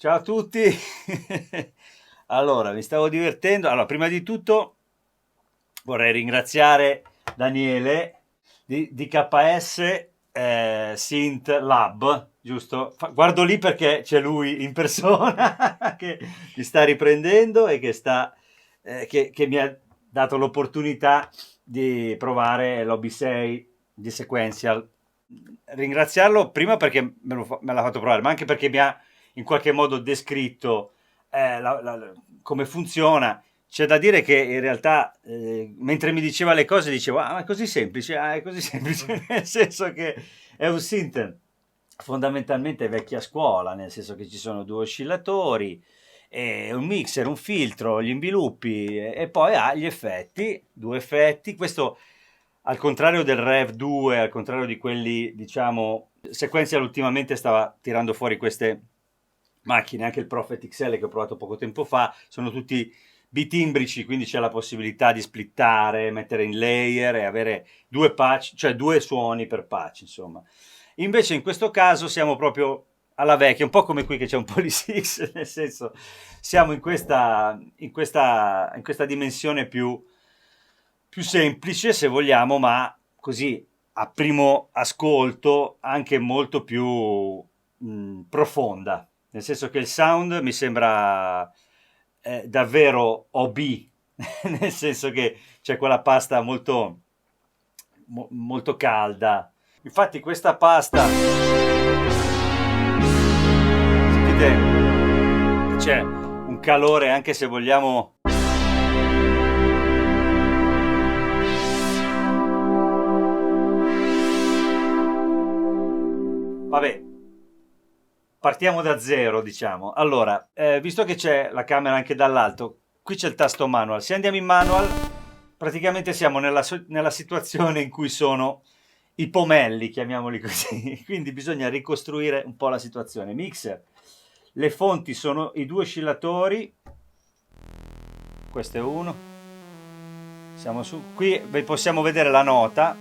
Ciao a tutti. Allora, mi stavo divertendo. Allora, prima di tutto vorrei ringraziare Daniele di KS Synth Lab, giusto? Guardo lì perché c'è lui in persona che mi sta riprendendo e che mi ha dato l'opportunità di provare l'Hobby 6 di Sequential. Ringraziarlo prima perché me l'ha fatto provare, ma anche perché mi ha in qualche modo descritto come funziona. C'è da dire che in realtà, mentre mi diceva le cose, dicevo, ah, ma è così semplice, ah, è così semplice, nel senso che è un synth fondamentalmente vecchia scuola, nel senso che ci sono due oscillatori, un mixer, un filtro, gli inviluppi e poi ha gli effetti, due effetti. Questo al contrario del Rev 2, al contrario di quelli, diciamo, Sequential ultimamente stava tirando fuori queste macchine, anche il Prophet XL che ho provato poco tempo fa, sono tutti bitimbrici, quindi c'è la possibilità di splittare, mettere in layer e avere due patch, cioè due suoni per patch, insomma. Invece in questo caso siamo proprio alla vecchia, un po' come qui che c'è un Polysix, nel senso siamo in questa dimensione più semplice, se vogliamo, ma così a primo ascolto anche molto più profonda. Nel senso che il sound mi sembra davvero OB, nel senso che c'è quella pasta molto calda. Infatti questa pasta, sentite, c'è un calore anche se vogliamo. Vabbè, partiamo da zero, diciamo. Allora, visto che c'è la camera anche dall'alto, qui c'è il tasto manual. Se andiamo in manual, praticamente siamo nella situazione in cui sono i pomelli, chiamiamoli così. Quindi bisogna ricostruire un po' la situazione. Mixer. Le fonti sono i due oscillatori. Questo è uno. Siamo su. Qui possiamo vedere la nota.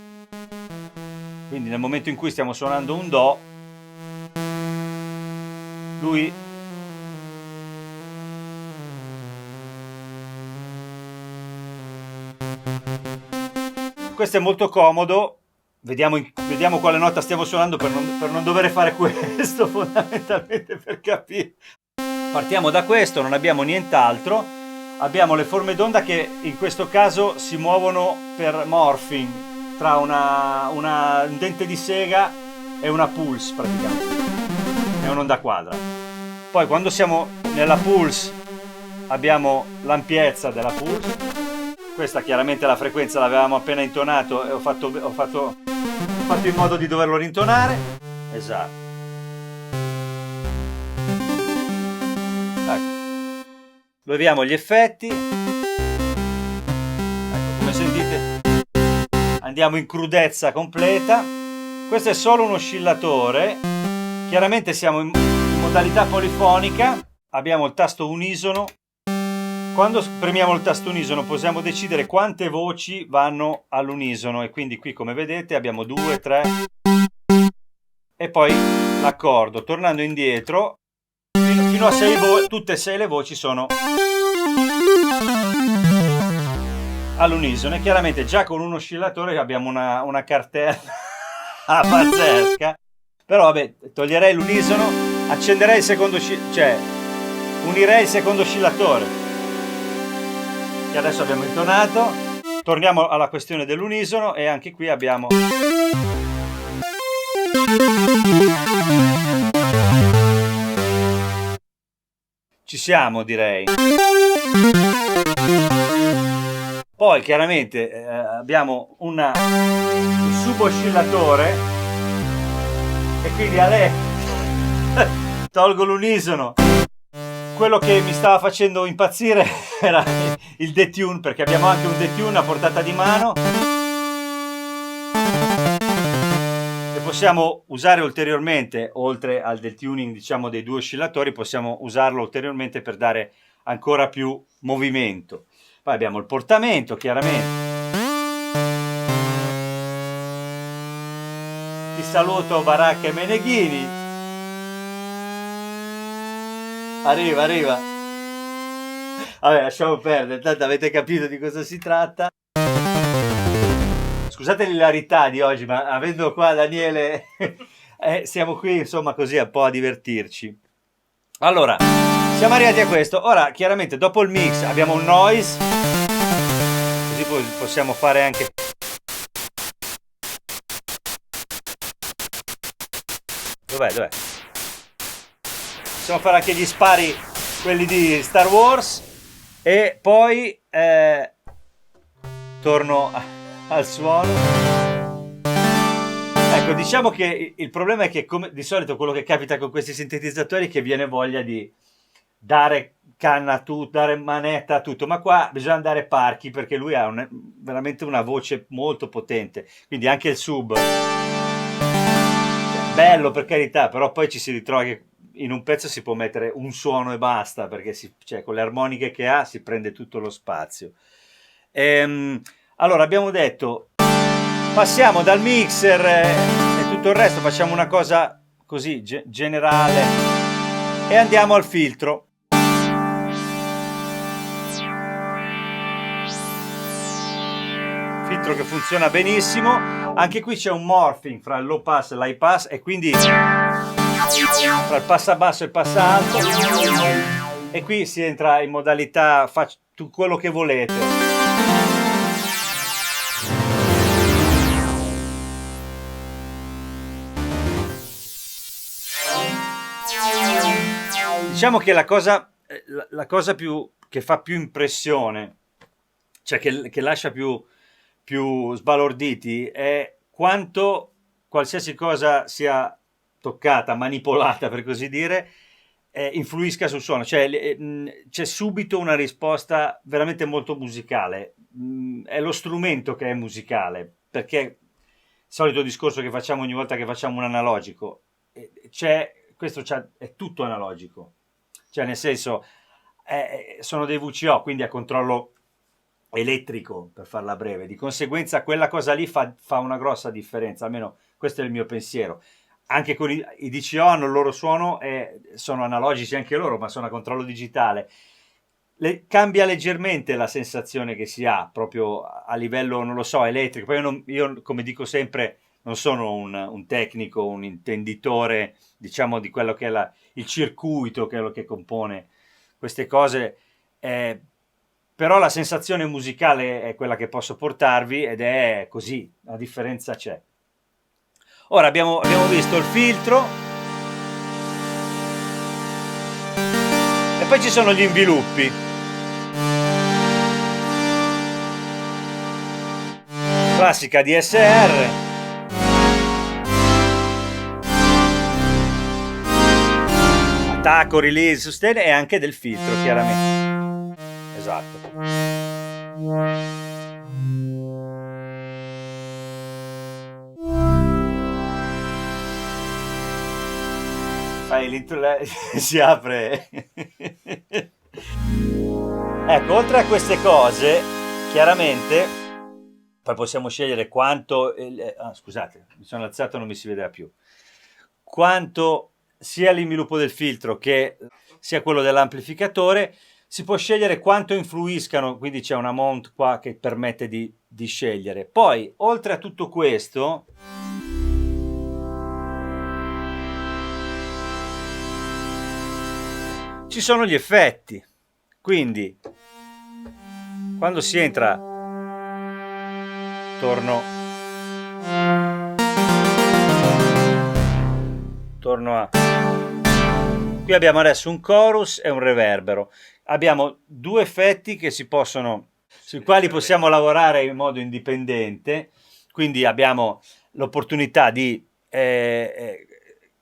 Quindi nel momento in cui stiamo suonando un Do, lui questo è molto comodo. Vediamo quale nota stiamo suonando per non dover fare questo fondamentalmente per capire. Partiamo da questo, non abbiamo nient'altro. Abbiamo le forme d'onda che in questo caso si muovono per morphing tra un dente di sega e una pulse praticamente. È un'onda quadra. Poi quando siamo nella pulse abbiamo l'ampiezza della pulse. Questa chiaramente la frequenza l'avevamo appena intonato e ho fatto in modo di doverlo rintonare. Esatto. Ecco. Leviamo gli effetti. Ecco, come sentite andiamo in crudezza completa. Questo è solo un oscillatore. Chiaramente siamo in modalità polifonica. Abbiamo il tasto unisono. Quando premiamo il tasto unisono possiamo decidere quante voci vanno all'unisono e quindi qui come vedete abbiamo 2, 3 e poi l'accordo. Tornando indietro fino a 6 voci, tutte e 6 le voci sono all'unisono e chiaramente già con un oscillatore abbiamo una cartella pazzesca. Però vabbè, toglierei l'unisono, accenderei il secondo cioè unirei il secondo oscillatore che adesso abbiamo intonato. Torniamo alla questione dell'unisono e anche qui abbiamo ci siamo, direi. Poi chiaramente abbiamo un suboscillatore e quindi tolgo l'unisono. Quello che mi stava facendo impazzire era il detune, perché abbiamo anche un detune a portata di mano e possiamo usare ulteriormente, oltre al detuning diciamo dei due oscillatori, possiamo usarlo ulteriormente per dare ancora più movimento. Poi abbiamo il portamento, chiaramente. Ti saluto Baracca e Meneghini. Arriva, arriva. Vabbè, lasciamo perdere, tanto avete capito di cosa si tratta. Scusate l'ilarità di oggi, ma avendo qua Daniele, siamo qui insomma così un po' a divertirci. Allora, siamo arrivati a questo. Ora, chiaramente, dopo il mix abbiamo un noise, così poi possiamo fare anche... Dov'è, dov'è? Possiamo fare anche gli spari, quelli di Star Wars. E poi torno al suono. Ecco, diciamo che il problema è che come di solito quello che capita con questi sintetizzatori è che viene voglia di dare canna a tutto, dare manetta a tutto, ma qua bisogna andare parchi perché lui ha veramente una voce molto potente, quindi anche il sub, bello per carità, però poi ci si ritrova che in un pezzo si può mettere un suono e basta, perché cioè, con le armoniche che ha si prende tutto lo spazio. Allora, abbiamo detto, passiamo dal mixer e tutto il resto, facciamo una cosa così generale e andiamo al filtro. Filtro che funziona benissimo, anche qui c'è un morphing fra il low pass e l'high pass e quindi fra il passa basso e il passa alto, e qui si entra in modalità faccio quello che volete. Diciamo che la cosa più che fa più impressione, cioè che lascia più sbalorditi, è quanto qualsiasi cosa sia toccata, manipolata per così dire, influisca sul suono, cioè c'è subito una risposta veramente molto musicale. È lo strumento che è musicale, perché il solito discorso che facciamo ogni volta che facciamo un analogico, è tutto analogico, cioè nel senso sono dei VCO, quindi a controllo elettrico, per farla breve, di conseguenza quella cosa lì fa una grossa differenza, almeno questo è il mio pensiero. Anche con i DCO hanno il loro suono e sono analogici anche loro, ma sono a controllo digitale. Cambia leggermente la sensazione che si ha proprio a livello, non lo so, elettrico. Poi io come dico sempre, non sono un tecnico, un intenditore, diciamo, di quello che è il circuito che compone queste cose, però la sensazione musicale è quella che posso portarvi ed è così, la differenza c'è. Ora abbiamo visto il filtro e poi ci sono gli inviluppi. Classica DSR. Attacco, release, sustain e anche del filtro, chiaramente. Esatto. Si apre. Ecco, oltre a queste cose, chiaramente poi possiamo scegliere quanto scusate, mi sono alzato, non mi si vedeva più, quanto sia l'inviluppo del filtro che sia quello dell'amplificatore. Si può scegliere quanto influiscano, quindi c'è una mount qua che permette di scegliere. Poi, oltre a tutto questo, ci sono gli effetti. Quindi, quando si entra, torno a... Qui abbiamo adesso un chorus e un reverbero. Abbiamo due effetti sui quali possiamo lavorare in modo indipendente, quindi abbiamo l'opportunità di,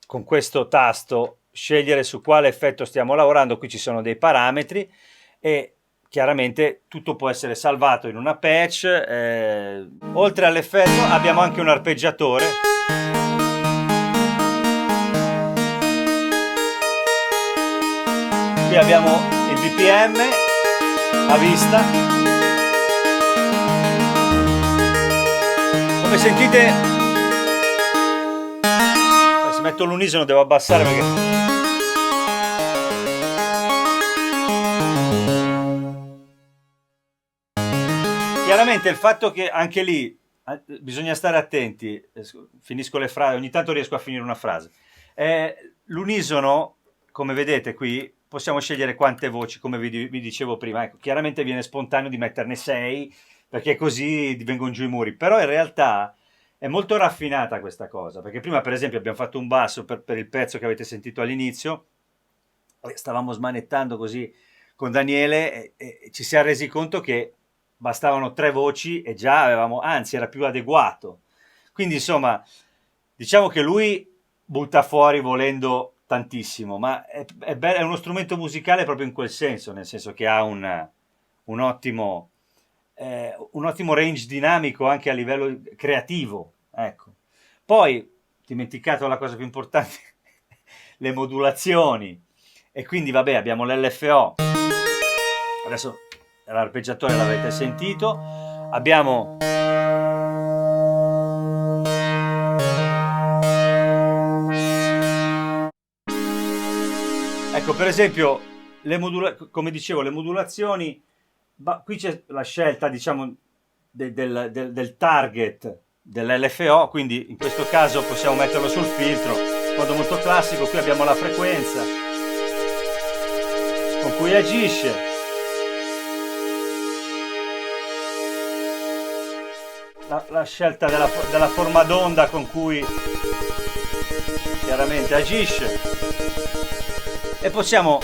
con questo tasto, scegliere su quale effetto stiamo lavorando. Qui ci sono dei parametri e chiaramente tutto può essere salvato in una patch. Oltre all'effetto abbiamo anche un arpeggiatore. Qui abbiamo il BPM a vista. Come sentite, se metto l'unisono devo abbassare perché chiaramente il fatto che anche lì bisogna stare attenti, finisco le frasi, ogni tanto riesco a finire una frase. L'unisono, come vedete qui, possiamo scegliere quante voci, come vi dicevo prima. Ecco, chiaramente viene spontaneo di metterne 6, perché così vengono giù i muri, però in realtà è molto raffinata questa cosa, perché prima per esempio abbiamo fatto un basso per il pezzo che avete sentito all'inizio, stavamo smanettando così con Daniele e ci siamo resi conto che bastavano 3 voci e già avevamo, anzi era più adeguato. Quindi insomma, diciamo che lui butta fuori volendo tantissimo, ma è uno strumento musicale proprio in quel senso, nel senso che ha un ottimo range dinamico anche a livello creativo. Ecco. Poi, dimenticato la cosa più importante, le modulazioni. E quindi vabbè, abbiamo l'LFO. Adesso l'arpeggiatore l'avete sentito. Abbiamo ecco, per esempio, come dicevo, le modulazioni, qui c'è la scelta, diciamo, del target dell'LFO, quindi in questo caso possiamo metterlo sul filtro, in modo molto classico. Qui abbiamo la frequenza con cui agisce, la scelta della forma d'onda con cui chiaramente agisce, e possiamo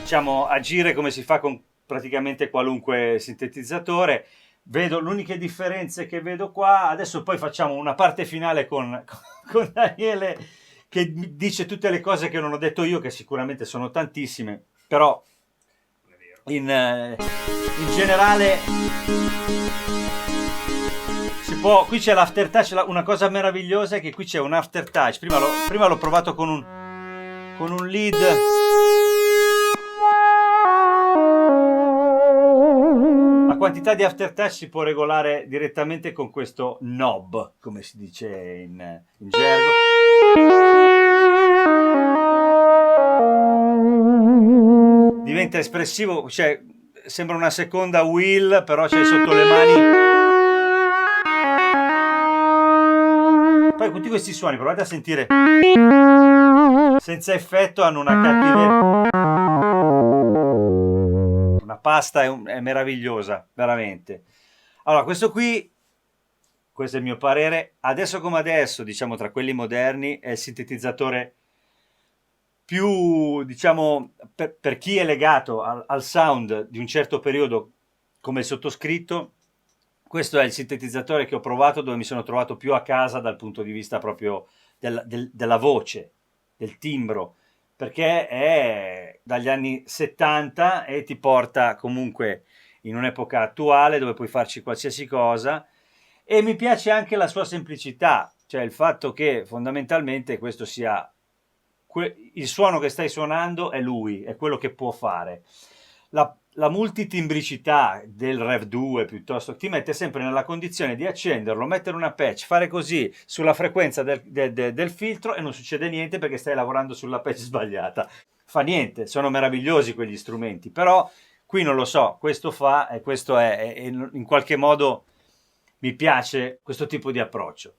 diciamo agire come si fa con praticamente qualunque sintetizzatore. Vedo l'unica differenza che vedo qua. Adesso poi facciamo una parte finale con Daniele, che mi dice tutte le cose che non ho detto io, che sicuramente sono tantissime, però in generale si può. Qui c'è l'aftertouch. Una cosa meravigliosa è che qui c'è un aftertouch. Prima l'ho provato con un lead. La quantità di aftertouch si può regolare direttamente con questo knob, come si dice in gergo. Diventa espressivo, cioè sembra una seconda wheel, però c'è sotto le mani. Poi tutti questi suoni, provate a sentire. Senza effetto hanno una cattiveria. Una pasta è meravigliosa, veramente. Allora, questo è il mio parere. Adesso come adesso, diciamo, tra quelli moderni, è il sintetizzatore più, diciamo, per chi è legato al sound di un certo periodo, come il sottoscritto. Questo è il sintetizzatore che ho provato, dove mi sono trovato più a casa dal punto di vista proprio della voce, del timbro, perché è dagli anni 70 e ti porta comunque in un'epoca attuale dove puoi farci qualsiasi cosa, e mi piace anche la sua semplicità, cioè il fatto che fondamentalmente questo sia il suono che stai suonando è lui, è quello che può fare. La multitimbricità del Rev 2 piuttosto ti mette sempre nella condizione di accenderlo, mettere una patch, fare così sulla frequenza del filtro e non succede niente perché stai lavorando sulla patch sbagliata. Fa niente, sono meravigliosi quegli strumenti, però qui non lo so, questo fa e questo è in qualche modo mi piace questo tipo di approccio.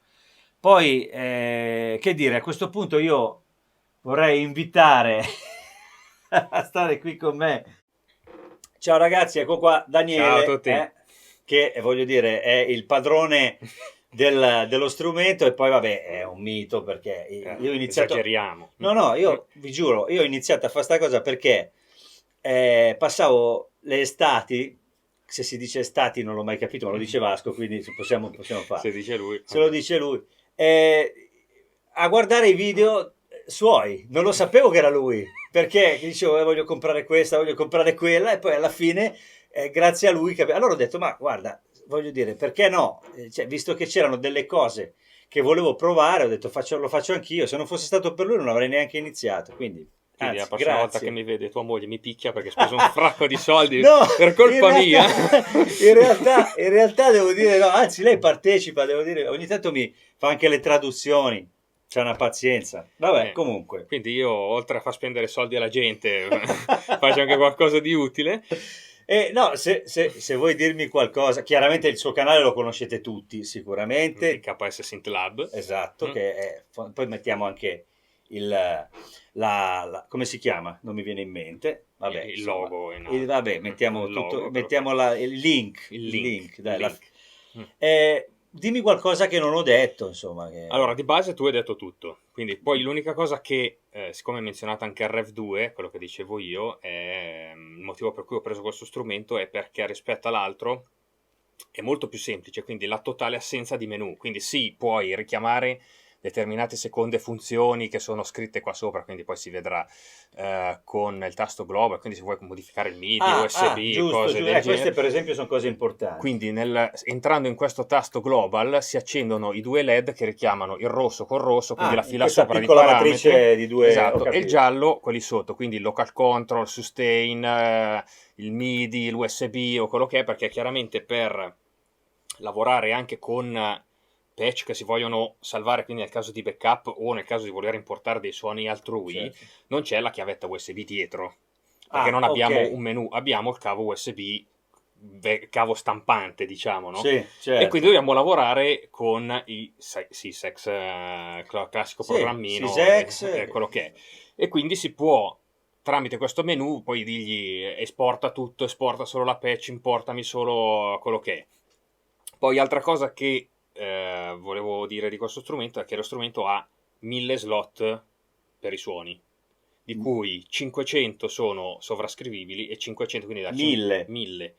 Poi, che dire, a questo punto io vorrei invitare a stare qui con me. Ciao ragazzi, ecco qua Daniele. Ciao a tutti. Che voglio dire è il padrone dello strumento, e poi vabbè è un mito, perché io ho iniziato. Esageriamo. No, io vi giuro, io ho iniziato a fare sta cosa perché passavo le estati, se si dice estati non l'ho mai capito, ma lo dice Vasco, quindi possiamo fare. Se dice lui. Se lo dice lui. A guardare i video suoi, non lo sapevo che era lui, perché dicevo voglio comprare questa, voglio comprare quella, e poi alla fine grazie a lui allora ho detto ma guarda, voglio dire, perché no, cioè, visto che c'erano delle cose che volevo provare, ho detto lo faccio anch'io. Se non fosse stato per lui non avrei neanche iniziato, quindi Quindi la prossima grazie. volta che mi vede tua moglie mi picchia perché ho speso un fracco di soldi No, per colpa mia. In realtà devo dire no, anzi lei partecipa, devo dire, ogni tanto mi fa anche le traduzioni, c'è una pazienza. Vabbè, comunque. Quindi io, oltre a far spendere soldi alla gente, faccio anche qualcosa di utile. No, se vuoi dirmi qualcosa, chiaramente il suo canale lo conoscete tutti, sicuramente. Il KS Synth Lab. Esatto, che è, poi mettiamo anche come si chiama? Non mi viene in mente. Vabbè, il insomma, logo. vabbè, mettiamo il tutto, logo, mettiamo il link. Il link. Dai, il link. dimmi qualcosa che non ho detto, insomma. Allora, di base tu hai detto tutto, quindi poi l'unica cosa che, siccome hai menzionato anche il Rev 2, quello che dicevo io, il motivo per cui ho preso questo strumento è perché rispetto all'altro è molto più semplice, quindi la totale assenza di menu, quindi sì, puoi richiamare determinate seconde funzioni che sono scritte qua sopra, quindi poi si vedrà con il tasto global, quindi se vuoi modificare il MIDI, USB, giusto, cose del genere. Queste per esempio sono cose importanti. Quindi entrando in questo tasto global si accendono i due LED che richiamano il rosso col rosso, quindi la fila sopra di parametri, matrice di due, esatto, e il giallo quelli sotto, quindi il local control, sustain, il MIDI, l'USB o quello che è, perché chiaramente per lavorare anche con patch che si vogliono salvare, quindi nel caso di backup o nel caso di voler importare dei suoni altrui, certo, non c'è la chiavetta USB dietro, perché non abbiamo un menu, abbiamo il cavo USB, cavo stampante, diciamo, no? Sì, certo. E quindi dobbiamo lavorare con i Sysex, classico programmino, quello che è. E quindi si può, tramite questo menu, poi dirgli esporta tutto, esporta solo la patch, importami solo quello che è. Poi altra cosa che volevo dire di questo strumento è che lo strumento ha 1000 slot per i suoni, di cui 500 sono sovrascrivibili e 500, quindi da 1000.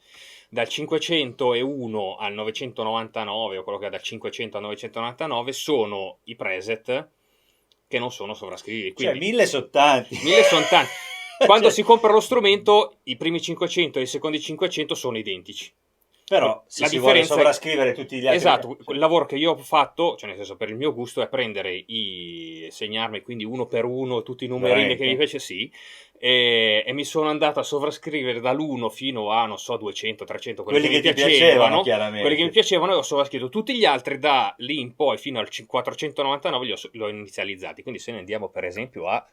Dal 501 al 999, o quello che è dal 500 al 999, sono i preset che non sono sovrascrivibili. Quindi, 1000 sono tanti. 1000 sono tanti. Quando si compra lo strumento, i primi 500 e i secondi 500 sono identici. Però se si vuole sovrascrivere tutti gli altri... Esatto, il lavoro che io ho fatto, cioè nel senso per il mio gusto, è prendere segnarmi quindi uno per uno tutti i numerini che mi piace, sì, e mi sono andato a sovrascrivere dall'1 fino a, non so, 200, 300, quelli che mi piacevano, chiaramente. Quelli che mi piacevano, e ho sovrascritto tutti gli altri da lì in poi fino al 499 li ho inizializzati. Quindi se ne andiamo per esempio a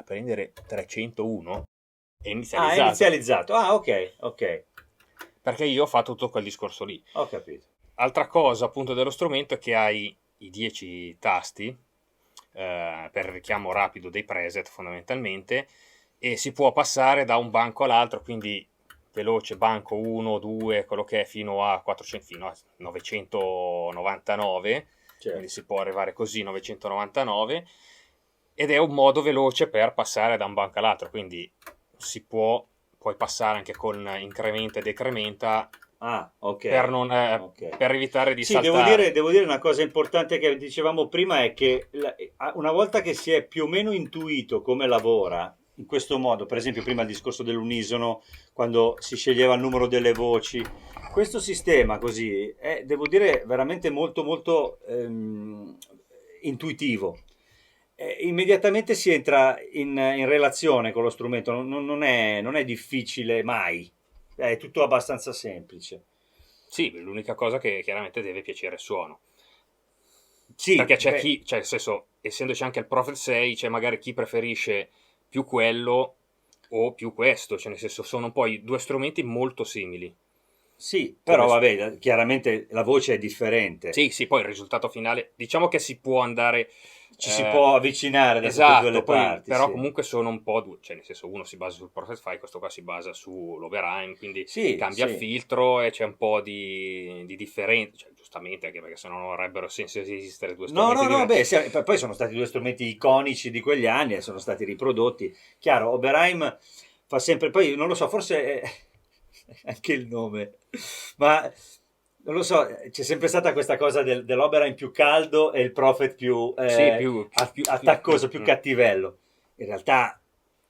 prendere 301, è inizializzato. È inizializzato, ok. Perché io ho fatto tutto quel discorso lì. Ho capito. Altra cosa appunto dello strumento è che hai i 10 tasti per il richiamo rapido dei preset fondamentalmente, e si può passare da un banco all'altro, quindi veloce banco 1, 2, quello che è, fino a 400, fino a 999, certo. Quindi si può arrivare così 999, ed è un modo veloce per passare da un banco all'altro, quindi puoi passare anche con incrementa e decrementa, per evitare di saltare. Devo dire una cosa importante che dicevamo prima, è che una volta che si è più o meno intuito come lavora in questo modo, per esempio prima il discorso dell'unisono, quando si sceglieva il numero delle voci, questo sistema così è, devo dire, veramente molto molto intuitivo. Immediatamente si entra in relazione con lo strumento, non è difficile mai, è tutto abbastanza semplice. Sì, l'unica cosa che chiaramente deve piacere il suono. Sì, perché c'è chi, cioè nel senso, essendoci anche il Prophet 6, c'è magari chi preferisce più quello o più questo, cioè nel senso sono poi due strumenti molto simili. Sì, però vabbè, chiaramente la voce è differente. Sì, poi il risultato finale, diciamo che si può andare... si può avvicinare da tutte e due le parti. Però sì. Comunque sono un po', cioè nel senso uno si basa sul Prophet 5, questo qua si basa sull'Oberheim, quindi cambia il filtro e c'è un po' di differenza, cioè, giustamente, anche perché se no non avrebbero senso di esistere due strumenti. Poi sono stati due strumenti iconici di quegli anni e sono stati riprodotti. Chiaro, Oberheim fa sempre, poi non lo so, forse anche il nome, ma non lo so, c'è sempre stata questa cosa dell'Oberheim più caldo e il Prophet più attaccoso, più cattivello. In realtà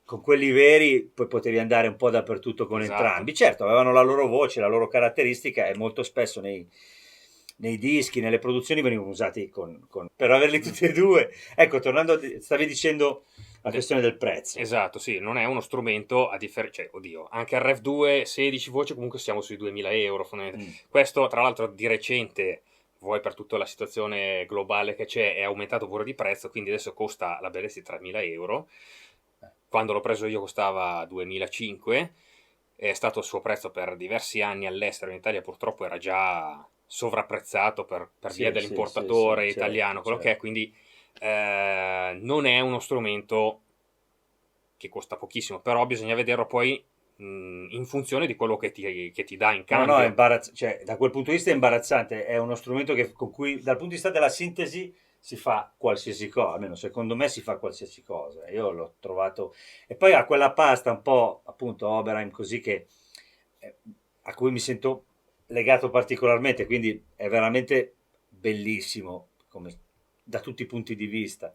con quelli veri poi potevi andare un po' dappertutto con entrambi. Certo, avevano la loro voce, la loro caratteristica, e molto spesso nei dischi, nelle produzioni venivano usati per averli tutti e due. Ecco, tornando, stavi dicendo la questione del prezzo. Esatto, sì, non è uno strumento a differenza, cioè, oddio, anche il Rev 2 16 voci comunque siamo sui 2000 euro. Questo tra l'altro di recente, vuoi per tutta la situazione globale che c'è, è aumentato pure di prezzo, quindi adesso costa la bellezza di 3.000 euro. Quando l'ho preso io costava 2.500, è stato il suo prezzo per diversi anni all'estero, in Italia purtroppo era già sovrapprezzato per via dell'importatore italiano, quello che è, quindi non è uno strumento che costa pochissimo, però bisogna vederlo poi in funzione di quello che ti dà in cambio. No, cioè, da quel punto di vista è imbarazzante, è uno strumento con cui dal punto di vista della sintesi si fa qualsiasi cosa, almeno secondo me si fa qualsiasi cosa, io l'ho trovato, e poi ha quella pasta un po' appunto Oberheim così che a cui mi sento legato particolarmente, quindi è veramente bellissimo da tutti i punti di vista.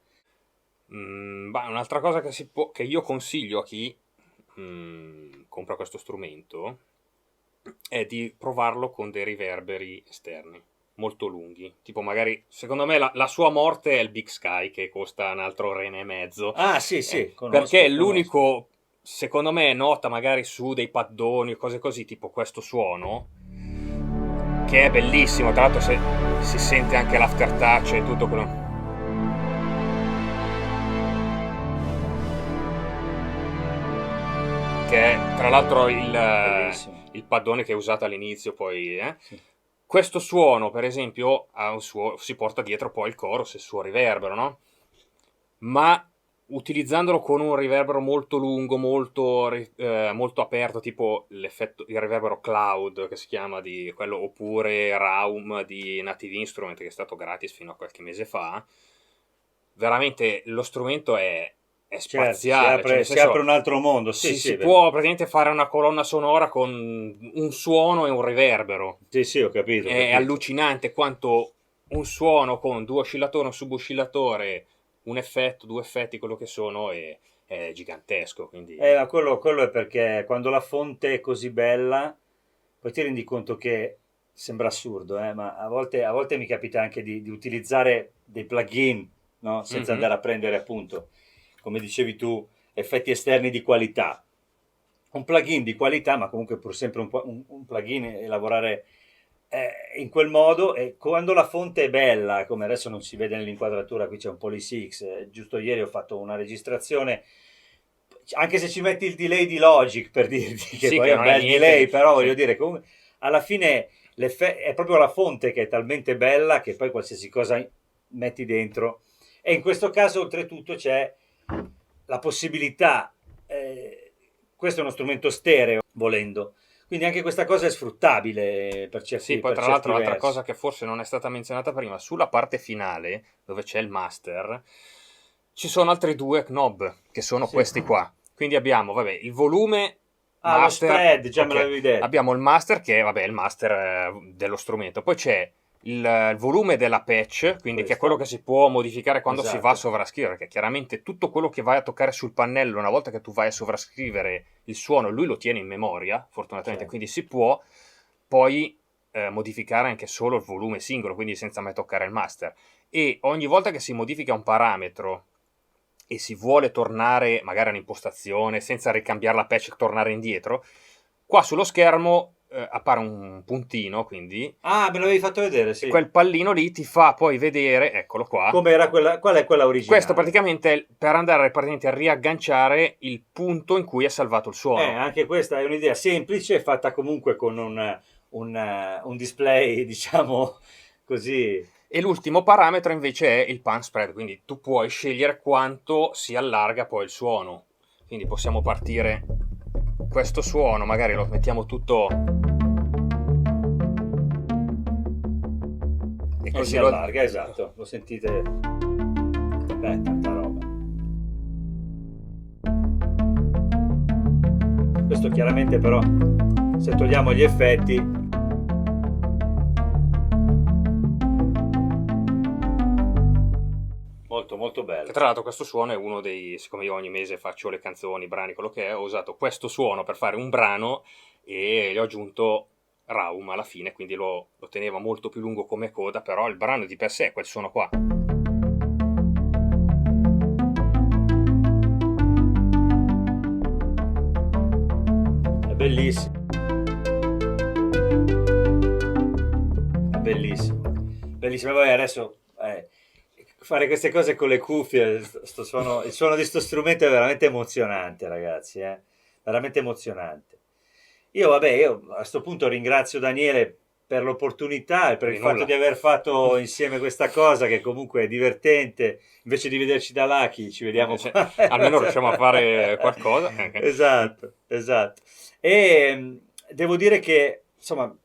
Un'altra cosa che io consiglio a chi compra questo strumento è di provarlo con dei riverberi esterni molto lunghi, tipo magari secondo me la sua morte è il Big Sky che costa un altro rene e mezzo. Perché è l'unico, secondo me, nota magari su dei paddoni o cose così, tipo questo suono che è bellissimo, tra l'altro si sente anche l'aftertouch e tutto quello. Che è tra l'altro il paddone che è usato all'inizio poi Sì. Questo suono per esempio si porta dietro poi il chorus, il suo riverbero, no? Ma utilizzandolo con un riverbero molto lungo, molto aperto, tipo il riverbero cloud che si chiama di quello, oppure Raum di Native Instrument che è stato gratis fino a qualche mese fa, veramente lo strumento è spaziale, certo, si apre un altro mondo. Si può praticamente fare una colonna sonora con un suono e un riverbero. Sì, ho capito. È allucinante quanto un suono con 2 oscillatori, un suboscillatore, un effetto, 2 effetti, quello che sono, è gigantesco. Quindi quello è perché quando la fonte è così bella, poi ti rendi conto che sembra assurdo, ma a volte mi capita anche di utilizzare dei plugin, no? Senza andare a prendere, appunto, come dicevi tu, effetti esterni di qualità. Un plugin di qualità, ma comunque pur sempre un plugin, e lavorare in quel modo, e quando la fonte è bella, come adesso non si vede nell'inquadratura, qui c'è un Poly6X, giusto ieri ho fatto una registrazione, anche se ci metti il delay di Logic, per dirti che poi è un bel delay, però voglio dire, comunque, alla fine è proprio la fonte che è talmente bella che poi qualsiasi cosa metti dentro, e in questo caso oltretutto c'è la possibilità, questo è uno strumento stereo volendo, quindi anche questa cosa è sfruttabile per certi poi tra l'altro l'altra cosa che forse non è stata menzionata prima, sulla parte finale dove c'è il master ci sono altri 2 knob che sono questi qua, quindi abbiamo il volume, master, lo spread, già me l'avevi detto. Abbiamo il master che è il master dello strumento, poi c'è il volume della patch, quindi che è quello che si può modificare quando si va a sovrascrivere, perché chiaramente tutto quello che vai a toccare sul pannello, una volta che tu vai a sovrascrivere il suono, lui lo tiene in memoria, fortunatamente, quindi si può poi modificare anche solo il volume singolo, quindi senza mai toccare il master. E ogni volta che si modifica un parametro e si vuole tornare magari all'impostazione senza ricambiare la patch e tornare indietro, qua sullo schermo appare un puntino, quindi me l'avevi fatto vedere, sì. Quel pallino lì ti fa poi vedere, eccolo qua, qual è quella originale. Questo praticamente è per andare praticamente a riagganciare il punto in cui è salvato il suono. Anche questa è un'idea semplice, fatta comunque con un display, diciamo così. E l'ultimo parametro invece è il pan spread, quindi tu puoi scegliere quanto si allarga poi il suono, quindi possiamo partire questo suono, magari lo mettiamo tutto e così si allarga, esatto, lo sentite? Beh, tanta roba. Questo chiaramente però, se togliamo gli effetti, molto bello. E tra l'altro questo suono è uno dei, siccome io ogni mese faccio le canzoni, i brani, quello che è, ho usato questo suono per fare un brano e gli ho aggiunto Raum alla fine, quindi lo teneva molto più lungo come coda, però il brano di per sé è quel suono qua. È bellissimo. È bellissimo. bellissimo. Poi adesso fare queste cose con le cuffie, il suono di sto strumento è veramente emozionante, ragazzi, veramente emozionante. Io a questo punto ringrazio Daniele per l'opportunità e per il fatto di aver fatto insieme questa cosa che comunque è divertente. Invece di vederci da Lucky, ci vediamo qua. Almeno riusciamo a fare qualcosa. Esatto, esatto. E devo dire che, insomma,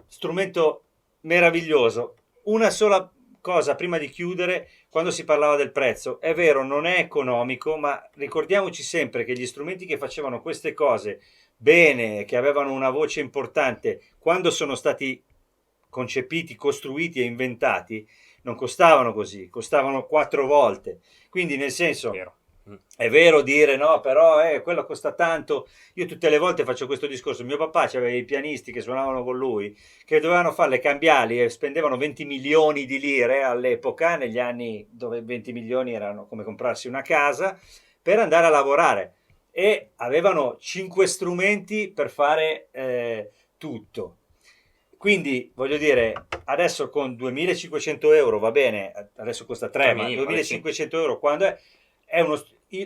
strumento meraviglioso. Una sola cosa prima di chiudere, quando si parlava del prezzo, è vero, non è economico, ma ricordiamoci sempre che gli strumenti che facevano queste cose bene, che avevano una voce importante, quando sono stati concepiti, costruiti e inventati, non costavano così, costavano 4 volte. Quindi nel senso, è vero dire no, però quello costa tanto. Io tutte le volte faccio questo discorso. Mio papà aveva i pianisti che suonavano con lui, che dovevano fare le cambiali e spendevano 20 milioni di lire all'epoca, negli anni dove 20 milioni erano come comprarsi una casa, per andare a lavorare. E avevano 5 strumenti per fare tutto. Quindi voglio dire, adesso con 2.500 euro va bene, adesso costa 3, ma 2.500 euro quando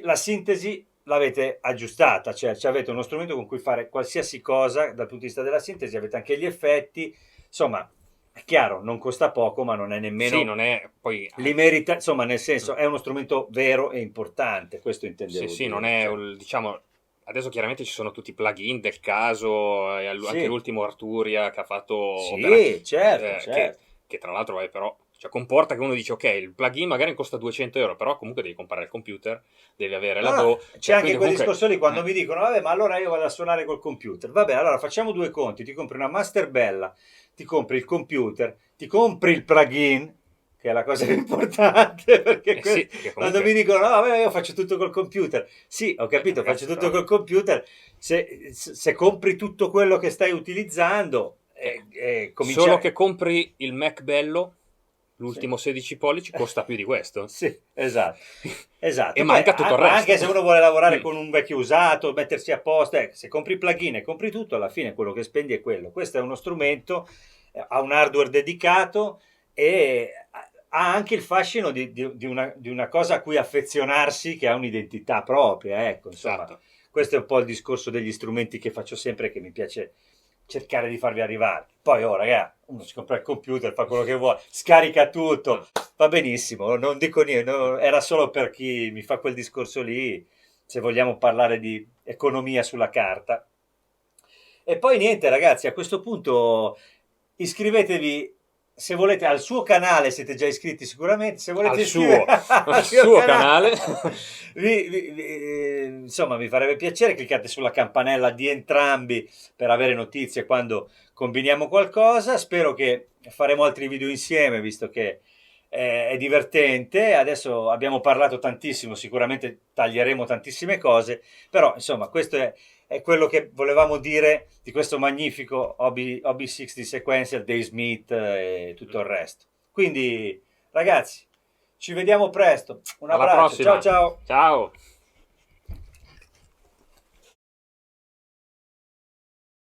la sintesi l'avete aggiustata, cioè avete uno strumento con cui fare qualsiasi cosa dal punto di vista della sintesi, avete anche gli effetti, insomma, è chiaro, non costa poco, ma non è nemmeno... Sì, non è poi... Li merita, insomma, nel senso, è uno strumento vero e importante, questo intendevo sì, dire. Non è, diciamo... Adesso chiaramente ci sono tutti i plugin del caso, anche l'ultimo Arturia che ha fatto... Sì, certo. Che tra l'altro però... Cioè, comporta che uno dice, ok, il plugin magari costa 200 euro, però comunque devi comprare il computer, devi avere la DAW. C'è anche quel discorso lì, quando mi dicono, vabbè, ma allora io vado a suonare col computer. Vabbè, allora facciamo due conti, ti compri una master bella, ti compri il computer, ti compri il plugin, che è la cosa più importante, perché quando mi dicono, no, vabbè, io faccio tutto col computer. Sì, ho capito, faccio tutto col computer. Se compri tutto quello che stai utilizzando, solo che compri il Mac bello, l'ultimo 16 pollici costa più di questo. Sì, esatto. E manca tutto il resto. Anche se uno vuole lavorare con un vecchio usato, mettersi a posto, se compri plugin e compri tutto, alla fine quello che spendi è quello. Questo è uno strumento, ha un hardware dedicato e ha anche il fascino di una cosa a cui affezionarsi che ha un'identità propria. Ecco, insomma, esatto. Questo è un po' il discorso degli strumenti che faccio sempre, che mi piace cercare di farvi arrivare. Poi ragazzi, uno si compra il computer, fa quello che vuole, scarica tutto, va benissimo, non dico niente, era solo per chi mi fa quel discorso lì, se vogliamo parlare di economia sulla carta. E poi niente ragazzi, a questo punto iscrivetevi se volete al suo canale, siete già iscritti sicuramente, se volete al suo canale. Insomma, mi farebbe piacere, cliccate sulla campanella di entrambi per avere notizie quando combiniamo qualcosa. Spero che faremo altri video insieme, visto che è divertente. Adesso abbiamo parlato tantissimo, sicuramente taglieremo tantissime cose, però insomma questo è quello che volevamo dire di questo magnifico OB60 Sequencer, Dave Smith e tutto il resto. Quindi ragazzi, ci vediamo presto, un abbraccio, ciao ciao.